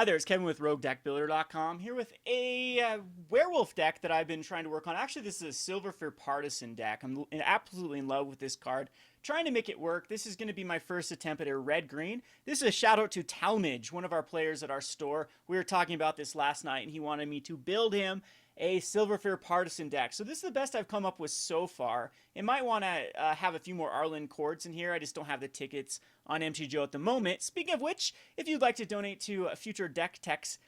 Hi there, it's Kevin with RogueDeckBuilder.com here with a werewolf deck that I've been trying to work on. Actually, this is a Silverfur Partisan deck. I'm absolutely in love with this card, trying to make it work. This is going to be my first attempt at a red-green. This is a shout out to Talmage, one of our players at our store. We were talking about this last night, and he wanted me to build him a Silverfur Partisan deck. So this is the best I've come up with so far. It might want to have a few more Arlinn Kords in here. I just don't have the tickets on MTGO at the moment. Speaking of which, if you'd like to donate to future deck techs,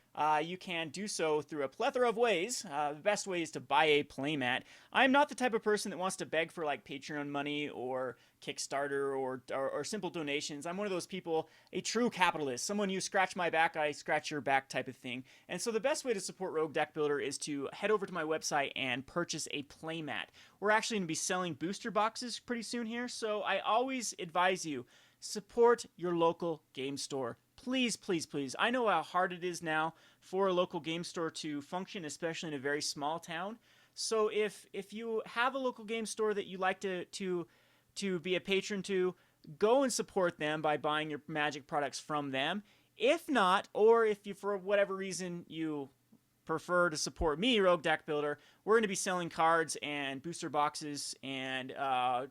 you can do so through a plethora of ways. The best way is to buy a playmat. I'm not the type of person that wants to beg for like Patreon money or Kickstarter or simple donations. I'm one of those people, a true capitalist. Someone you scratch my back, I scratch your back type of thing. And so the best way to support Rogue Deck Builder is to head over to my website and purchase a playmat. We're actually going to be selling booster boxes pretty soon here, so I always advise you, support your local game store. Please, please, please. I know how hard it is now for a local game store to function, especially in a very small town. So if you have a local game store that you like to be a patron to, go and support them by buying your Magic products from them. If not, or if you, for whatever reason, you prefer to support me, Rogue Deck Builder, we're going to be selling cards and booster boxes and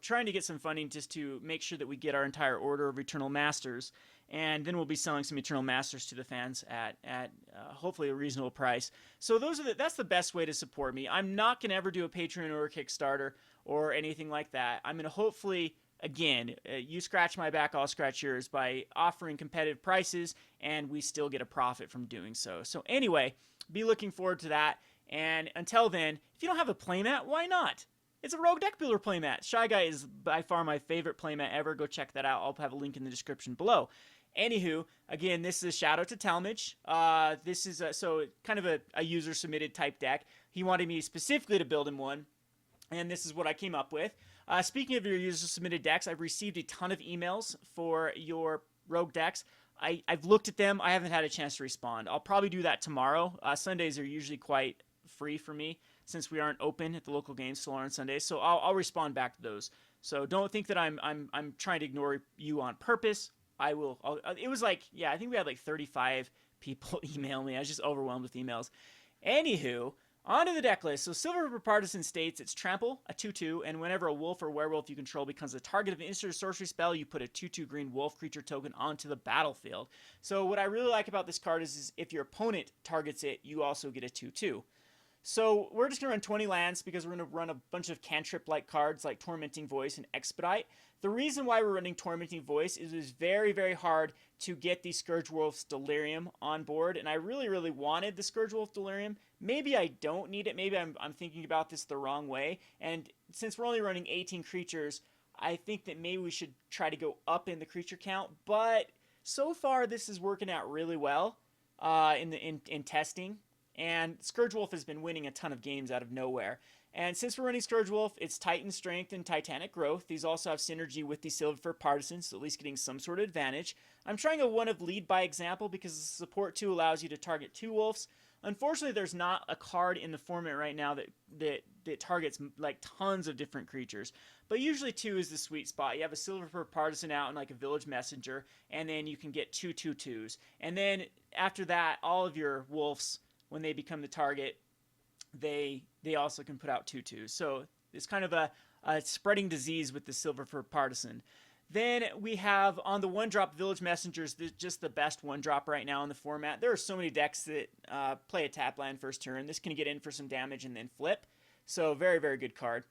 trying to get some funding just to make sure that we get our entire order of Eternal Masters. And then we'll be selling some Eternal Masters to the fans at hopefully a reasonable price. So that's the best way to support me. I'm not going to ever do a Patreon or a Kickstarter or anything like that. I'm going to hopefully, again, you scratch my back, I'll scratch yours by offering competitive prices, and we still get a profit from doing so. So anyway, be looking forward to that. And until then, if you don't have a playmat, why not? It's a Rogue Deck Builder playmat. Shy Guy is by far my favorite playmat ever. Go check that out. I'll have a link in the description below. Anywho, again, this is a shout out to Talmage. This is so kind of a user submitted type deck. He wanted me specifically to build him one, and this is what I came up with. Speaking of your user submitted decks, I've received a ton of emails for your Rogue decks. I've looked at them. I haven't had a chance to respond. I'll probably do that tomorrow. Sundays are usually quite free for me since we aren't open at the local game store on Sundays. So I'll respond back to those. So don't think that I'm trying to ignore you on purpose. I will. It was like, yeah, I think we had like 35 people email me. I was just overwhelmed with emails. Anywho, onto the deck list. So Silverfur Partisan states it's trample, a 2/2, and whenever a wolf or werewolf you control becomes the target of an instant or sorcery spell, you put a 2/2 green wolf creature token onto the battlefield. So what I really like about this card is if your opponent targets it, you also get a 2/2. So we're just going to run 20 lands because we're going to run a bunch of cantrip-like cards like Tormenting Voice and Expedite. The reason why we're running Tormenting Voice is it's very, very hard to get the Scourge Wolf's Delirium on board, and I really, really wanted the Scourge Wolf Delirium. Maybe I don't need it. Maybe I'm thinking about this the wrong way, and since we're only running 18 creatures, I think that maybe we should try to go up in the creature count, but so far this is working out really well in testing. And Scourge Wolf has been winning a ton of games out of nowhere. And since we're running Scourge Wolf, it's Titan Strength and Titanic Growth. These also have synergy with the Silverfur Partisan, so at least getting some sort of advantage. I'm trying a one of Lead by Example because the support 2 allows you to target 2 wolves. Unfortunately, there's not a card in the format right now that targets like tons of different creatures. But usually 2 is the sweet spot. You have a Silverfur Partisan out and like a Village Messenger, and then you can get 2 2/2s. And then after that, all of your wolves, when they become the target, they also can put out 2/2s. So it's kind of a spreading disease with the Silverfur Partisan. Then we have on the 1-drop Village Messengers, just the best 1-drop right now in the format. There are so many decks that play a tap land first turn. This can get in for some damage and then flip. So very, very good card.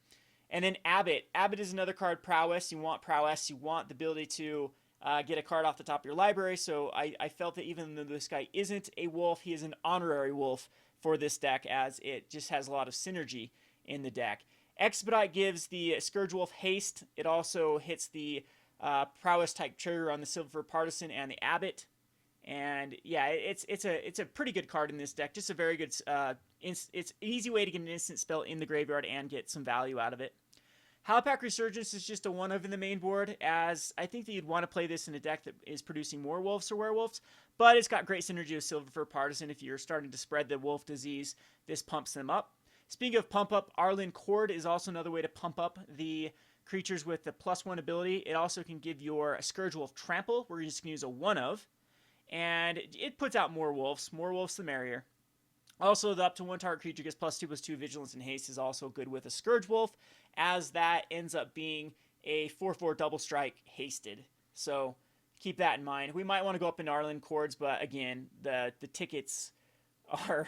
And then Abbot. Abbot is another card, Prowess. You want Prowess. You want the ability to get a card off the top of your library, so I felt that even though this guy isn't a wolf, he is an honorary wolf for this deck, as it just has a lot of synergy in the deck. Expedite gives the Scourge Wolf haste. It also hits the prowess type trigger on the Silverfur Partisan and the Abbot. And yeah, it's a pretty good card in this deck. Just a very good, it's an easy way to get an instant spell in the graveyard and get some value out of it. Howlpack Resurgence is just a one of in the main board, as I think that you'd want to play this in a deck that is producing more wolves or werewolves, but it's got great synergy with Silverfur Partisan. If you're starting to spread the wolf disease, this pumps them up. Speaking of pump up, Arlinn Kord is also another way to pump up the creatures with the +1 ability. It also can give your Scourge Wolf trample, where you're just going to use a one of. and it puts out more wolves. More wolves the merrier. Also, the up to 1 target creature gets +2/+2 Vigilance and Haste is also good with a Scourge Wolf, as that ends up being a 4/4 double strike hasted. So keep that in mind. We might want to go up in Arlinn Kords, but again, the tickets are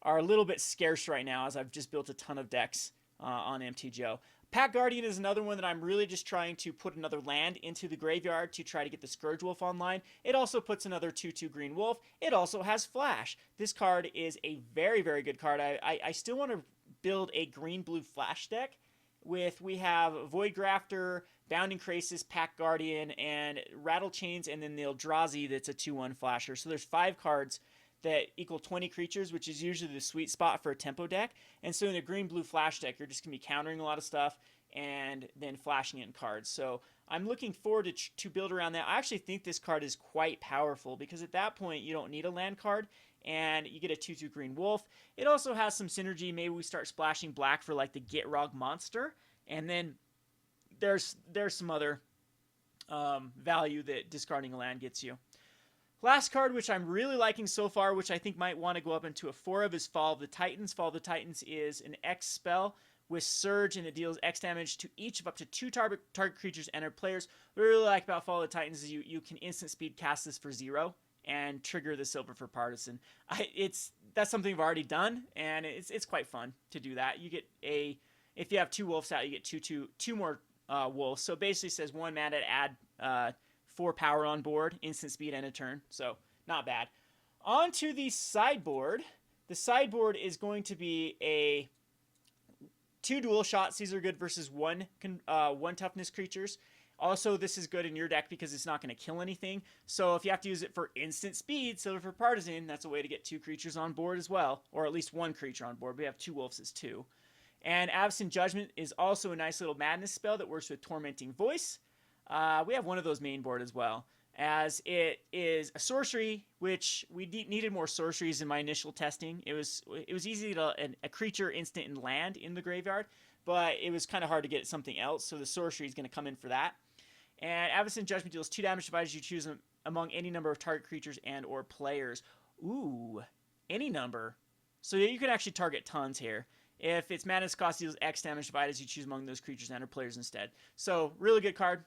a little bit scarce right now, as I've just built a ton of decks on MTGO. Pack Guardian is another one that I'm really just trying to put another land into the graveyard to try to get the Scourge Wolf online. It also puts another 2/2 green wolf. It also has Flash. This card is a very, very good card. I still want to build a green-blue Flash deck we have Void Grafter, Bounding Krasis, Pack Guardian, and Rattle Chains, and then the Eldrazi that's a 2/1 flasher. So there's 5 cards that equal 20 creatures, which is usually the sweet spot for a tempo deck. And so in a green-blue flash deck, you're just going to be countering a lot of stuff and then flashing in cards. So I'm looking forward to build around that. I actually think this card is quite powerful, because at that point you don't need a land card and you get a 2/2 green wolf. It also has some synergy. Maybe we start splashing black for like the Gitrog monster, and then there's some other value that discarding a land gets you. Last card, which I'm really liking so far, which I think might want to go up into a 4 of, is Fall of the Titans. Fall of the Titans is an X spell with Surge, and it deals X damage to each of up to 2 target creatures and/or players. What I really like about Fall of the Titans is you can instant speed cast this for 0 and trigger the Silverfur Partisan. That's something I've already done, and it's quite fun to do that. You get if you have 2 wolves out, you get two more wolves. So it basically says 1 mana to add 4 power on board, instant speed, and a turn. So not bad. On to the sideboard. The sideboard is going to be 2 dual shots. These are good versus 1 toughness creatures. Also, this is good in your deck because it's not going to kill anything. So if you have to use it for instant speed, Silverfur Partisan, that's a way to get 2 creatures on board as well. Or at least 1 creature on board. We have 2 wolves as 2. And Avacyn Judgment is also a nice little madness spell that works with Tormenting Voice. We have one of those main board as well, as it is a sorcery, which we needed more sorceries in my initial testing. It was easy to a creature, instant, and land in the graveyard, but it was kind of hard to get something else, so the sorcery is going to come in for that. And Avacyn Judgment deals 2 damage divided as you choose them among any number of target creatures and or players. Ooh, any number. So you can actually target tons here. If its madness cost deals X damage divided as you choose among those creatures and or players instead. So really good card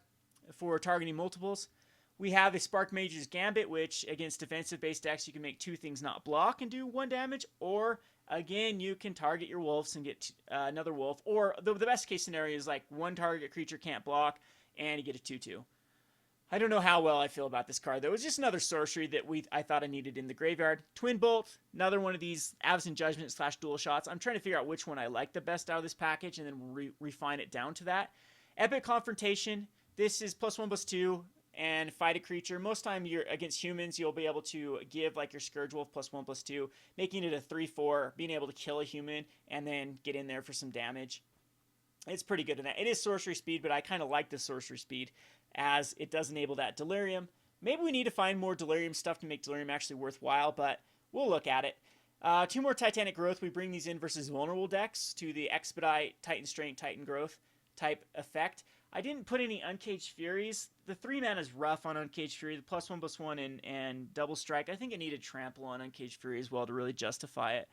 for targeting multiples. We have a Sparkmage's Gambit, which against defensive-based decks, you can make 2 things not block and do 1 damage, or again, you can target your wolves and get another wolf, or the best case scenario is like 1 target creature can't block, and you get a 2/2. I don't know how well I feel about this card, though. It's just another sorcery that I thought I needed in the graveyard. Twin Bolt, another one of these Avacyn Judgment / dual shots. I'm trying to figure out which one I like the best out of this package, and then refine it down to that. Epic Confrontation. This is +1/+2 and fight a creature. Most time you're against humans, you'll be able to give like your Scourge Wolf +1/+2, making it a 3/4, being able to kill a human and then get in there for some damage. It's pretty good in that. It is sorcery speed, but I kind of like the sorcery speed as it does enable that Delirium. Maybe we need to find more Delirium stuff to make Delirium actually worthwhile, but we'll look at it. 2 more Titanic Growth. We bring these in versus vulnerable decks to the Expedite, Titan Strength, Titan Growth type effect. I didn't put any Uncaged Furies. The 3 mana is rough on Uncaged Fury. The +1/+1 and double strike. I think it needed Trample on Uncaged Fury as well to really justify it.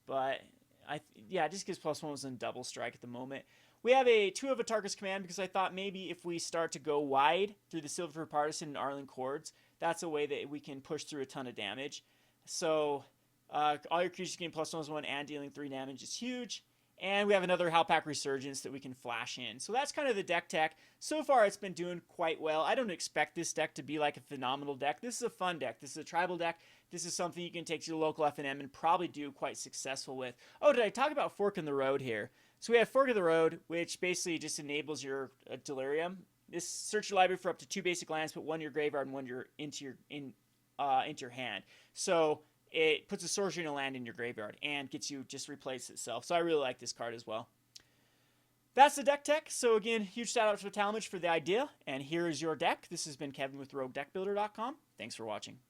But it just gives +1 and double strike at the moment. We have 2 of Atarka's Command because I thought maybe if we start to go wide through the Silverfur Partisan and Arlinn Kords, that's a way that we can push through a ton of damage. So all your creatures getting +1/+1 and dealing 3 damage is huge. And we have another Howlpack Resurgence that we can flash in. So that's kind of the deck tech. So far, it's been doing quite well. I don't expect this deck to be like a phenomenal deck. This is a fun deck. This is a tribal deck. This is something you can take to your local F&M and probably do quite successful with. Oh, did I talk about Fork in the Road here? So we have Fork in the Road, which basically just enables your Delirium. This search your library for up to 2 basic lands, put 1 in your graveyard and 1 into your hand. So it puts a sorcery in a land in your graveyard and gets you just replace itself. So I really like this card as well. That's the deck tech. So again, huge shout out to Talmage for the idea. And here is your deck. This has been Kevin with RogueDeckBuilder.com. Thanks for watching.